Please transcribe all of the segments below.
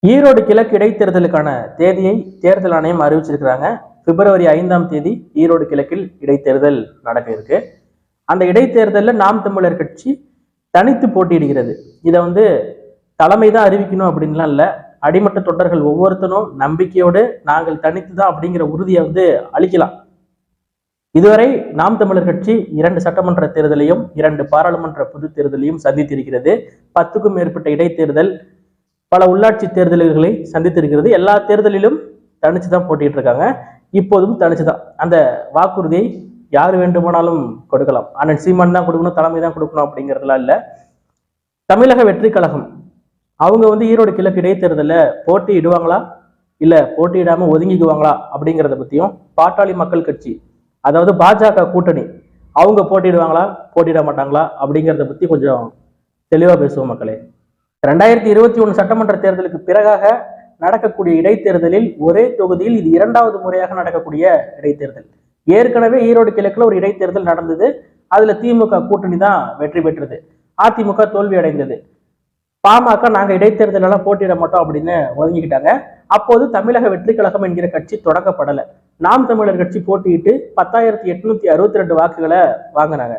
ஈரோடு கிழக்கு இடைத்தேர்தலுக்கான தேதியை தேர்தல் ஆணையம் அறிவிச்சிருக்கிறாங்க. பிப்ரவரி 5ஆம் தேதி ஈரோடு கிழக்கில் இடைத்தேர்தல் நடக்க இருக்கு. அந்த இடைத்தேர்தலில் நாம் தமிழர் கட்சி தனித்து போட்டியிடுகிறது. இதை தலைமை தான் அறிவிக்கணும் அப்படின்லாம் இல்லை. அடிமட்ட தொண்டர்கள் ஒவ்வொருத்தனும் நம்பிக்கையோடு நாங்கள் தனித்து தான் அப்படிங்கிற உறுதியை அளிக்கலாம். இதுவரை நாம் தமிழர் கட்சி 2 சட்டமன்ற தேர்தலையும் 2 பாராளுமன்ற பொது தேர்தலையும் சந்தித்திருக்கிறது. 10க்கும் மேற்பட்ட இடைத்தேர்தல், பல உள்ளாட்சி தேர்தல்களை சந்தித்திருக்கிறது. எல்லா தேர்தலிலும் தனிச்சுதான் போட்டிட்டு இருக்காங்க. இப்போதும் தனிச்சுதான். அந்த வாக்குறுதியை யார் வேண்டுமானாலும் கொடுக்கலாம். அண்ணன் சீமான் தான் கொடுக்கணும், தலைமை தான் கொடுக்கணும் அப்படிங்கிறதுலாம் இல்லை. தமிழக வெற்றி கழகம் அவங்க ஈரோடு கிழக்கு இடைத்தேர்தலில் போட்டியிடுவாங்களா இல்ல போட்டியிடாம ஒதுங்கிக்குவாங்களா அப்படிங்கிறத பத்தியும், பாட்டாளி மக்கள் கட்சி அதாவது பாஜக கூட்டணி அவங்க போட்டியிடுவாங்களா போட்டியிட மாட்டாங்களா அப்படிங்கிறத பத்தி கொஞ்சம் தெளிவா பேசுவோம் மக்களே. 2021 சட்டமன்ற தேர்தலுக்கு பிறகாக நடக்கக்கூடிய இடைத்தேர்தலில் ஒரே தொகுதியில் இது 2வது முறையாக நடக்கக்கூடிய இடைத்தேர்தல். ஏற்கனவே ஈரோடு கிழக்குல ஒரு இடைத்தேர்தல் நடந்தது. அதுல திமுக கூட்டணி தான் வெற்றி பெற்றது, அதிமுக தோல்வி அடைந்தது. பாமக நாங்க இடைத்தேர்தல் எல்லாம் போட்டியிட மாட்டோம் அப்படின்னு ஒதுங்கிக்கிட்டாங்க. அப்போது தமிழக வெற்றி கழகம் என்கிற கட்சி தொடங்கப்படலை. நாம் தமிழர் கட்சி போட்டியிட்டு 10,862 வாக்குகளை வாங்கினாங்க.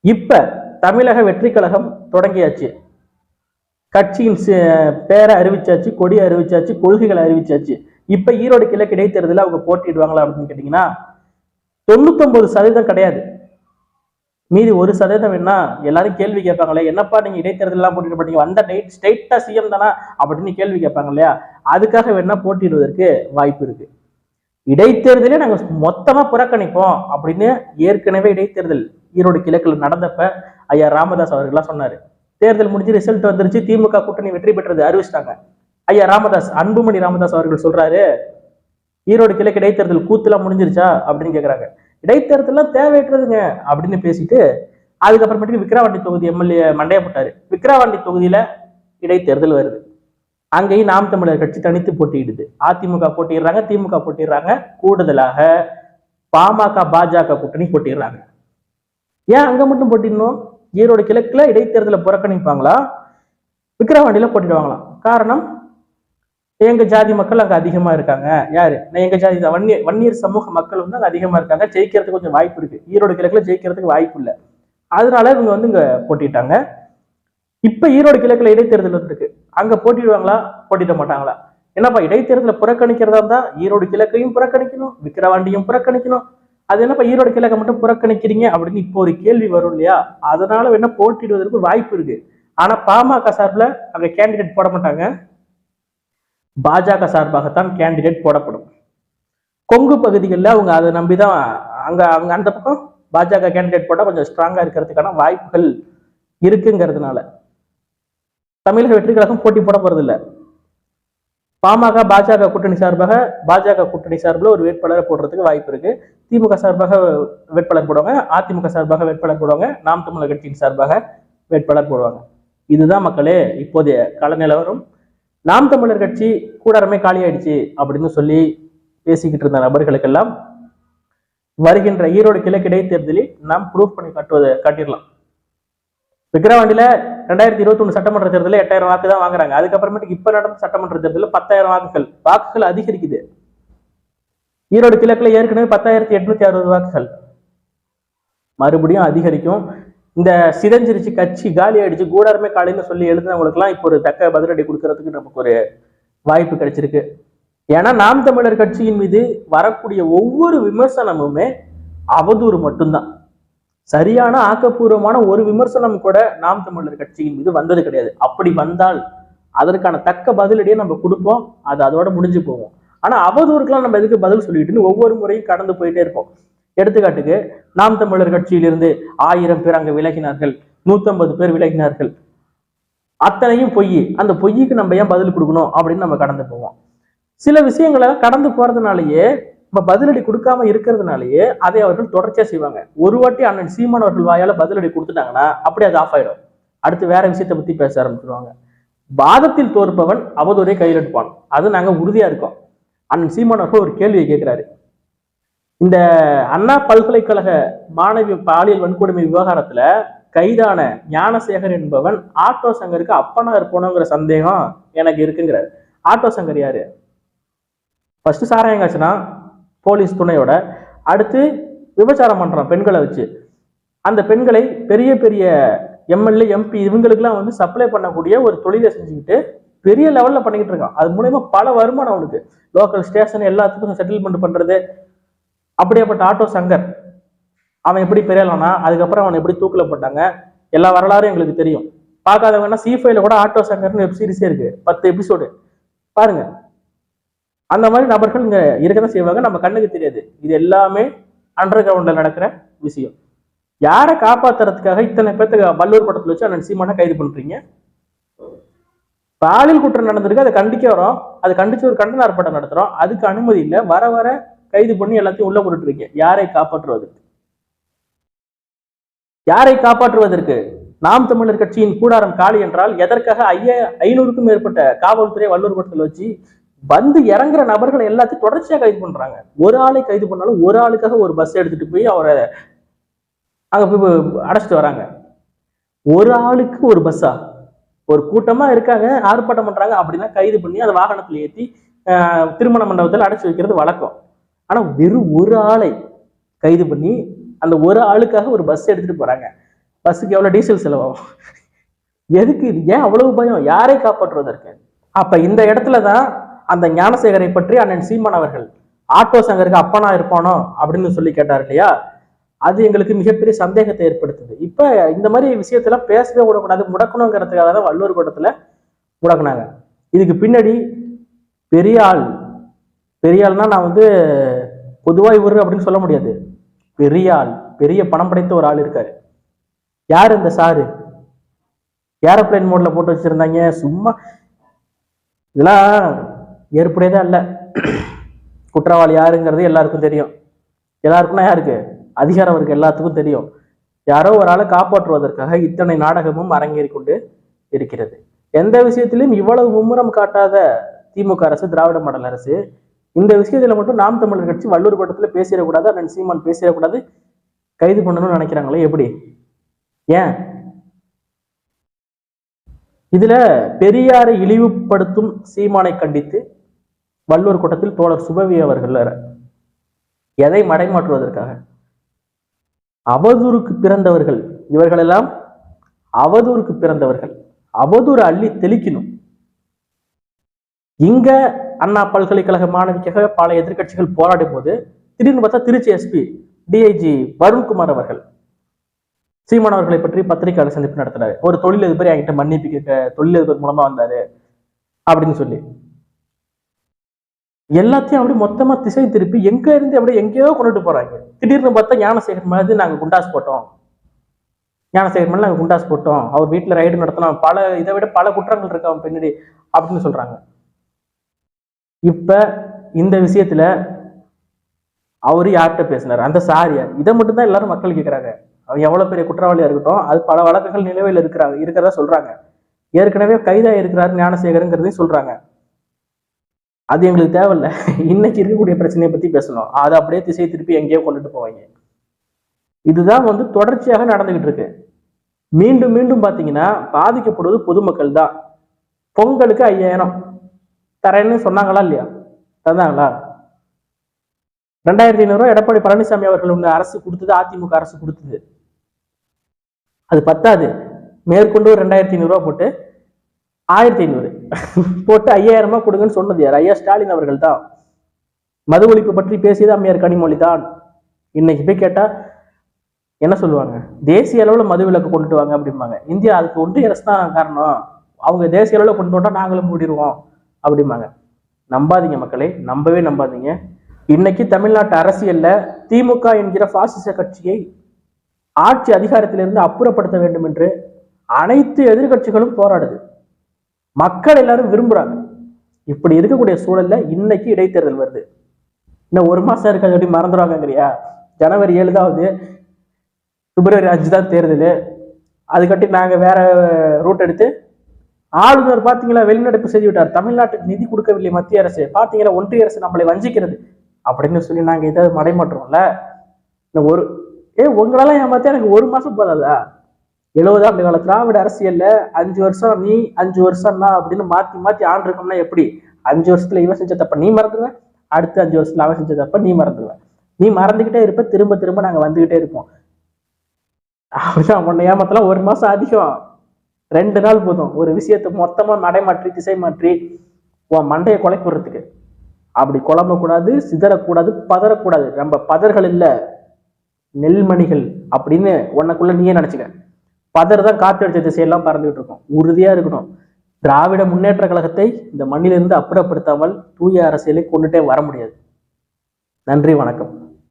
இப்ப தமிழக வெற்றி கழகம் தொடங்கியாச்சு. கட்சியின் பேரை அறிவிச்சாச்சு, கொடியை அறிவிச்சாச்சு, கொள்கைகளை அறிவிச்சாச்சு. இப்ப ஈரோடு கிழக்கு இடைத்தேர்தலில் அவங்க போட்டிடுவாங்களா அப்படின்னு கேட்டீங்கன்னா 99% கிடையாது. மீதி 1% வேணா எல்லாரும் கேள்வி கேட்பாங்களே, என்னப்பா நீங்க இடைத்தேர்தல் எல்லாம் போட்டிட்டு பண்ணீங்க, வந்த ஸ்டேட்டா சிஎம் தானா அப்படின்னு கேள்வி கேட்பாங்க இல்லையா? அதுக்காக வேணா போட்டியிடுவதற்கு வாய்ப்பு இருக்கு. இடைத்தேர்தலே நாங்க மொத்தமா புறக்கணிப்போம் அப்படின்னு ஏற்கனவே இடைத்தேர்தல் ஈரோடு கிழக்குல நடந்தப்ப ஐயா ராமதாஸ் அவர்கள்லாம் சொன்னாரு. தேர்தல் முடிஞ்சு ரிசல்ட் வந்துருச்சு, திமுக கூட்டணி வெற்றி பெற்றது அறிவிச்சிட்டாங்க. ஐயா ராமதாஸ், அன்புமணி ராமதாஸ் அவர்கள் சொல்றாரு, ஈரோடு கிழக்கு இடைத்தேர்தல் கூத்துலாம் முடிஞ்சிருச்சா அப்படின்னு கேட்கறாங்க. இடைத்தேர்தலாம் தேவையற்றதுங்க அப்படின்னு பேசிட்டு அதுக்கப்புறமேட்டுக்கு விக்கிரவாண்டி தொகுதி எம்எல்ஏ மண்டைய போட்டாரு. விக்கிரவாண்டி தொகுதியில இடைத்தேர்தல் வருது. அங்கேயும் நாம் தமிழர் கட்சி தனித்து போட்டியிடுது. அதிமுக போட்டிடுறாங்க, திமுக போட்டிடுறாங்க, கூடுதலாக பாமக பாஜக கூட்டணி போட்டிடுறாங்க. ஏன் அங்க மட்டும் போட்டிடணும்? ஈரோடு கிழக்குல இடைத்தேர்தலை புறக்கணிப்பாங்களா, விக்கிரவாண்டியில போட்டிடுவாங்களாம். காரணம், எங்க ஜாதி மக்கள் அங்க அதிகமா இருக்காங்க. யாரு? எங்க ஜாதி வன்னியர் சமூக மக்கள் அங்க அதிகமா இருக்காங்க. ஜெயிக்கிறதுக்கு கொஞ்சம் வாய்ப்பு இருக்கு. ஈரோடு கிழக்குல ஜெயிக்கிறதுக்கு வாய்ப்பு இல்லை. அதனால இவங்க இங்க போட்டிட்டாங்க. இப்ப ஈரோடு கிழக்குல இடைத்தேர்தல் இருக்கு. அங்க போட்டிடுவாங்களா போட்டிட மாட்டாங்களா? என்னப்பா இடைத்தேர்தலை புறக்கணிக்கிறதா இருந்தா ஈரோடு கிழக்கையும் புறக்கணிக்கணும், விக்கிரவாண்டியும் புறக்கணிக்கணும். அது என்னப்பா ஈரோடு கிழக்கை மட்டும் புறக்கணிக்கிறீங்க அப்படின்னு இப்போ ஒரு கேள்வி வரும் இல்லையா? அதனால வேணா போட்டிடுவதற்கு வாய்ப்பு இருக்கு. ஆனா பாமக சார்பில் அங்க கேண்டிடேட் போட மாட்டாங்க, பாஜக சார்பாகத்தான் கேண்டிடேட் போடப்படும். கொங்கு பகுதிகளில் அவங்க அதை நம்பிதான் அங்க அங்க அந்த பக்கம் பாஜக கேண்டிடேட் போட்டா கொஞ்சம் ஸ்ட்ராங்கா இருக்கிறதுக்கான வாய்ப்புகள் இருக்குங்கிறதுனால தமிழக வெற்றி கழகம் போட்டி போட போறது இல்லை. பாமக பாஜக கூட்டணி சார்பில் ஒரு வேட்பாளரை போடுறதுக்கு வாய்ப்பு இருக்கு. திமுக சார்பாக வேட்பாளர் போடுவாங்க, அதிமுக சார்பாக வேட்பாளர் போடுவாங்க, நாம் தமிழர் கட்சியின் சார்பாக வேட்பாளர் போடுவாங்க. இதுதான் மக்களே இப்போதைய கள நிலவரம். நாம் தமிழர் கட்சி கூடாரமே காலியாயிடுச்சு அப்படின்னு சொல்லி பேசிக்கிட்டு இருந்த நபர்களுக்கெல்லாம் வருகின்ற ஈரோடு கிழக்கு இடைத்தேர்தலில் நாம் ப்ரூஃப் பண்ணி காட்டிடலாம். விக்கிரவாண்டியில 2021 சட்டமன்ற தேர்தலில் 8000 வாக்கு தான் வாங்குறாங்க. அதுக்கப்புறமேட்டுக்கு இப்ப நடந்த சட்டமன்ற தேர்தலில் 10,000 வாக்குகள் அதிகரிக்குது. ஈரோடு கிழக்குல ஏற்கனவே 10,860 வாக்குகள் மறுபடியும் அதிகரிக்கும். இந்த சிதஞ்சிருச்சு கட்சி காலி ஆயிடுச்சு கூடாரமே காலின்னு சொல்லி எழுதினவங்களுக்கு எல்லாம் இப்போ ஒரு தக்க பதிலடி கொடுக்கறதுக்கு நமக்கு ஒரு வாய்ப்பு கிடைச்சிருக்கு. ஏன்னா நாம் தமிழர் கட்சியின் மீது வரக்கூடிய ஒவ்வொரு விமர்சனமுமே அவதூறு மட்டும்தான். சரியான ஆக்கப்பூர்வமான ஒரு விமர்சனம் கூட நாம் தமிழர் கட்சியின் மீது வந்தது கிடையாது. அப்படி வந்தால் அதற்கான தக்க பதிலடியை நம்ம கொடுப்போம், அது அதோட முடிஞ்சு போவோம். ஆனா அவதூறுக்கெல்லாம் நம்ம எதுக்கு பதில் சொல்லிட்டு ஒவ்வொரு முறையும் கடந்து போயிட்டே இருப்போம். எடுத்துக்காட்டுக்கு, நாம் தமிழர் கட்சியிலிருந்து 1000 பேர் அங்க விலகினார்கள், 150 பேர் விலகினார்கள், அத்தனையும் பொய். அந்த பொய்க்கு நம்ம ஏன் பதில் கொடுக்கணும் அப்படின்னு நம்ம கடந்து போவோம். சில விஷயங்களை கடந்து போறதுனாலயே, நம்ம பதிலடி கொடுக்காம இருக்கிறதுனாலயே அதை அவர்கள் தொடர்ச்சியா செய்வாங்க. ஒரு வாட்டி அண்ணன் சீமான் அவர்கள் வாயால பதிலடி கொடுத்துட்டாங்கன்னா அப்படி அது ஆஃப் ஆயிடும். அடுத்து வேற விஷயத்தை பத்தி பேச ஆரம்பிச்சிருவாங்க. வாதத்தில் தோற்பவன் அவதூறை கையில் எடுப்பான், அது நாங்க உறுதியா இருக்கோம். அண்ணன் சீமான் அவர்கள் ஒரு கேள்வியை கேட்கிறாரு. இந்த அண்ணா பல்கலைக்கழக மாணவி பாலியல் வன்கொடுமை விவகாரத்துல கைதான ஞானசேகர் என்பவன் ஆட்டோ சங்கருக்கு அப்பனா இருப்போனுங்கிற சந்தேகம் எனக்கு இருக்குங்கிறார். ஆட்டோ சங்கர் யாரு? ஃபர்ஸ்ட் சாராயம் காய்ச்சினா போலீஸ் துணையோட, அடுத்து விபச்சாரம் பண்றான் பெண்களை வச்சு. அந்த பெண்களை பெரிய பெரிய எம்எல்ஏ எம்பி இவங்களுக்குலாம் வந்து சப்ளை பண்ணக்கூடிய ஒரு தொழிலை செஞ்சுக்கிட்டு பெரிய லெவல்ல பண்ணிக்கிட்டு இருக்கான். அது மூலயமா பல வருமானம் அவனுக்கு, லோக்கல் ஸ்டேஷன் எல்லாத்துக்கும் செட்டில்மெண்ட் பண்றது. அப்படியேப்பட்ட ஆட்டோ சங்கர் அவன் எப்படி பெரியலானா, அதுக்கப்புறம் அவன் எப்படி தூக்கில போட்டாங்க, எல்லா வரலாறும் எங்களுக்கு தெரியும். பார்க்காதவங்கன்னா C5ல கூட ஆட்டோ சங்கர்னு வெப் சீரிஸே இருக்கு, 10 எபிசோடு பாருங்க. அந்த மாதிரி நபர்கள் இங்க இருக்கதான் செய்வாங்க, நம்ம கண்ணுக்கு தெரியாது. இது எல்லாமே அண்டர் கிரவுண்ட்ல நடக்கிற விஷயம். யாரை காப்பாத்துறதுக்காக இத்தனை பேர்த்துக்கு வல்லூர் படத்துல வச்சு அண்ணன் சீமானை கைது பண்றீங்க? பாலியல் குற்றம் நடந்திருக்கு, அதை கண்டிக்க வரோம், அதை கண்டிச்சு ஒரு கண்டன ஆர்ப்பாட்டம் நடத்துறோம், அதுக்கு அனுமதி இல்லை, வர வர கைது பண்ணி எல்லாத்தையும் உள்ள போட்டு இருக்கீங்க. யாரை காப்பாற்றுவதற்கு? யாரை காப்பாற்றுவதற்கு? நாம் தமிழர் கட்சியின் கூடாரம் காலி என்றால் எதற்காக 500க்கும் மேற்பட்ட காவல்துறை வல்லூர் படத்துல வச்சு வந்து இறங்குற நபர்களை எல்லாத்தையும் தொடர்ச்சியா கைது பண்றாங்க? ஒரு ஆளை கைது பண்ணாலும் ஒரு ஆளுக்காக ஒரு பஸ் எடுத்துட்டு போய் அவரை அங்க போய் அடைச்சிட்டு வராங்க. ஒரு ஆளுக்கு ஒரு பஸ்ஸா? ஒரு கூட்டமா இருக்காங்க, ஆர்ப்பாட்டம் பண்றாங்க அப்படின்னா கைது பண்ணி அந்த வாகனத்துல ஏற்றி திருமண மண்டபத்தில் அடைச்சி வைக்கிறது வழக்கம். ஆனா வெறும் ஒரு ஆளை கைது பண்ணி அந்த ஒரு ஆளுக்காக ஒரு பஸ் எடுத்துட்டு போறாங்க. பஸ்ஸுக்கு எவ்வளவு டீசல் செலவாகும்? எதுக்கு இது? ஏன் அவ்வளவு பயம்? யாரை காப்பாற்றுவதற்கு? அப்ப இந்த இடத்துலதான் அந்த ஞானசேகரை பற்றி அண்ணன் சீமான் அவர்கள் ஆட்டோ சங்கருக்கு அப்பனா இருப்பானோ அப்படின்னு சொல்லி கேட்டார் இல்லையா? அது எங்களுக்கு மிகப்பெரிய சந்தேகத்தை ஏற்படுத்துது. இப்ப இந்த மாதிரி விஷயத்தெல்லாம் பேசவே விடக்கூடாது, முடக்கணுங்கிறதுக்காக தான் வல்லூர் கூட்டத்துல முடக்குனாங்க. இதுக்கு பின்னாடி பெரிய ஆள், பெரிய ஆள்னா நான் வந்து பொதுவா இவரு அப்படின்னு சொல்ல முடியாது, பெரிய ஆள், பெரிய பணம் படைத்த ஒரு ஆள் இருக்காரு. யாரு இந்த சாரு? ஏரோப்ளைன் மோட்ல போட்டு வச்சிருந்தாங்க சும்மா. இதெல்லாம் ஏற்புடையதா இல்ல. குற்றவாளி யாருங்கிறது எல்லாருக்கும் தெரியும். எல்லாருக்கும்னா யாருக்கு? அதிகாரம் இருக்கு, எல்லாத்துக்கும் தெரியும். யாரோ ஒரு ஆளை காப்பாற்றுவதற்காக இத்தனை நாடகமும் அரங்கேறி கொண்டு இருக்கிறது. எந்த விஷயத்திலும் இவ்வளவு மும்முரம் காட்டாத திமுக அரசு, திராவிட மாடல் அரசு, இந்த விஷயத்துல மட்டும் நாம் தமிழர் கட்சி வல்லூர் கூட்டத்துல பேசிடக்கூடாது, அண்ணன் சீமான் பேசிடக்கூடாது, கைது பண்ணணும்னு நினைக்கிறாங்களே, எப்படி? ஏன்? இதுல பெரியாரை இழிவுபடுத்தும் சீமானை கண்டித்து வல்லூர் கூட்டத்தில் தோழர் சுபவி அவர்கள் எதை மடைமாற்றுவதற்காக அவதூறுக்கு பிறந்தவர்கள், இவர்களெல்லாம் அவதூறுக்கு பிறந்தவர்கள், அவதூறு அள்ளி தெளிக்கணும். இங்க அண்ணா பல்கலைக்கழக மாணவிக்காக பல எதிர்கட்சிகள் போராடும் போது திடீர்னு பார்த்தா திருச்சி எஸ்பி டிஐஜி வருண்குமார் அவர்கள் சீமான் அவர்களை பற்றி பத்திரிகையாளர் சந்திப்பு நடத்துறாரு. ஒரு தொழிலதிபர் என்கிட்ட மன்னிப்பு கேட்க தொழிலதிபர் மூலமா வந்தாரு அப்படின்னு சொல்லி எல்லாத்தையும் அப்படி மொத்தமா திசை திருப்பி எங்க இருந்து அப்படியே எங்கேயோ கொண்டுட்டு போறாங்க. திடீர்னு பார்த்தா ஞானசேகர் மேலே நாங்க குண்டாஸ் போட்டோம், ஞானசேகர் மேல நாங்க குண்டாஸ் போட்டோம், அவர் வீட்டுல ரைடு நடத்தினோம், பல இதை விட பல குற்றங்கள் இருக்கு அவன் பின்னாடி அப்படின்னு சொல்றாங்க. இப்ப இந்த விஷயத்துல அவரு யார்கிட்ட பேசினார், அந்த சார் யார்? இதை மட்டும்தான் எல்லாரும் மக்கள் கேட்கறாங்க. அவன் எவ்வளவு பெரிய குற்றவாளியா இருக்கட்டும், அது பல வழக்குகள் நிலுவையில் இருக்கிறதா சொல்றாங்க. ஏற்கனவே கைதா இருக்கிறாரு ஞானசேகருங்கிறதையும் சொல்றாங்க. அது எங்களுக்கு தேவையில்லை. இன்னைக்கு இருக்கக்கூடிய பிரச்சனையை பத்தி பேசணும், அதை அப்படியே திசை திருப்பி எங்கேயோ கொண்டுட்டு போவாங்க. இதுதான் வந்து தொடர்ச்சியாக நடந்துகிட்டு இருக்கு. மீண்டும் மீண்டும் பாத்தீங்கன்னா பாதிக்கப்படுவது பொதுமக்கள் தான். பொங்கலுக்கு 5000 தரேன்னு சொன்னாங்களா இல்லையா? தந்தாங்களா? 2500 எடப்பாடி பழனிசாமி அவர்கள் அரசு கொடுத்தது, அதிமுக அரசு கொடுத்தது. அது பத்தாது, மேற்கொண்டு ஒரு 2500 போட்டு 1500 போட்டு 5000 கொடுங்கன்னு சொன்னது யார்? ஐயா ஸ்டாலின் அவர்கள் தான். மது ஒழிப்பு பற்றி பேசியது அம்மையார் கனிமொழி தான். இன்னைக்கு போய் கேட்டா என்ன சொல்லுவாங்க? தேசிய அளவுல மது விலக்கு கொண்டுட்டு வாங்க அப்படிம்பாங்க. இந்தியா அதுக்கு ஒன்றிய அரசு தான் காரணம், அவங்க தேசிய அளவுல கொண்டு வந்தா நாங்களும் மூடிடுவோம் அப்படிம்பாங்க. நம்பாதீங்க மக்களே, நம்பவே நம்பாதீங்க. இன்னைக்கு தமிழ்நாட்டு அரசியல்ல திமுக என்கிற பாசிச கட்சியை ஆட்சி அதிகாரத்திலிருந்து அப்புறப்படுத்த வேண்டும் என்று அனைத்து எதிர்கட்சிகளும் போராடுது. மக்கள் எல்லாரும் விரும்புறாங்க. இப்படி இருக்கக்கூடிய சூழல்ல இன்னைக்கு இடைத்தேர்தல் வருது. இன்னும் 1 மாசம் இருக்காது, எப்படி மறந்துடுவாங்கங்கிறியா? ஜனவரி 7 தான், பிப்ரவரி 5 தான் தேர்தல். அதுக்கட்டி நாங்க வேற ரூட் எடுத்து ஆளுநர் பாத்தீங்களா வெளிநடப்பு செய்து விட்டார். தமிழ்நாட்டுக்கு நிதி கொடுக்கவில்லை மத்திய அரசு, பாத்தீங்களா ஒன்றிய அரசு நம்மளை வஞ்சிக்கிறது அப்படின்னு சொல்லி நாங்க ஏதாவது மடைமாற்றோம்ல. உங்களால ஏமாத்தா எனக்கு 1 மாசம் போதாதா? 70 ஆண்டு கால திராவிட அரசியல்ல 5 வருஷம் நீ 5 வருஷம் நான் அப்படின்னு மாத்தி மாத்தி ஆண்டிருக்கோம்னா எப்படி? 5 வருஷத்துல இவன் செஞ்ச தப்ப நீ மறந்துடுவ, அடுத்த 5 வருஷத்துல அவன் செஞ்ச தப்ப நீ மறந்துடுவ. நீ மறந்துகிட்டே இருப்ப, திரும்ப திரும்ப நாங்க வந்துகிட்டே இருப்போம். அப்படிதான் உன்னை ஏமாத்தலாம். 1 மாசம் அதிகம், 2 நாள் போதும் ஒரு விஷயத்தை மொத்தமா நடைமாற்றி திசை மாற்றி உன் மண்டையை கொலை போடுறதுக்கு. அப்படி குழம்பக்கூடாது, சிதறக்கூடாது, பதறக்கூடாது. நம்ம பதர்கள் இல்ல, நெல்மணிகள் அப்படின்னு உனக்குள்ள நீயே நினைச்சுக்க. பதர் தான் காத்தடிச்ச திசையெல்லாம் பறந்துகிட்டு இருக்கும். உறுதியா இருக்கணும். திராவிட முன்னேற்ற கழகத்தை இந்த மண்ணிலிருந்து அப்புறப்படுத்தாமல் தூய அரசியலை கொண்டுட்டே வர முடியாது. நன்றி, வணக்கம்.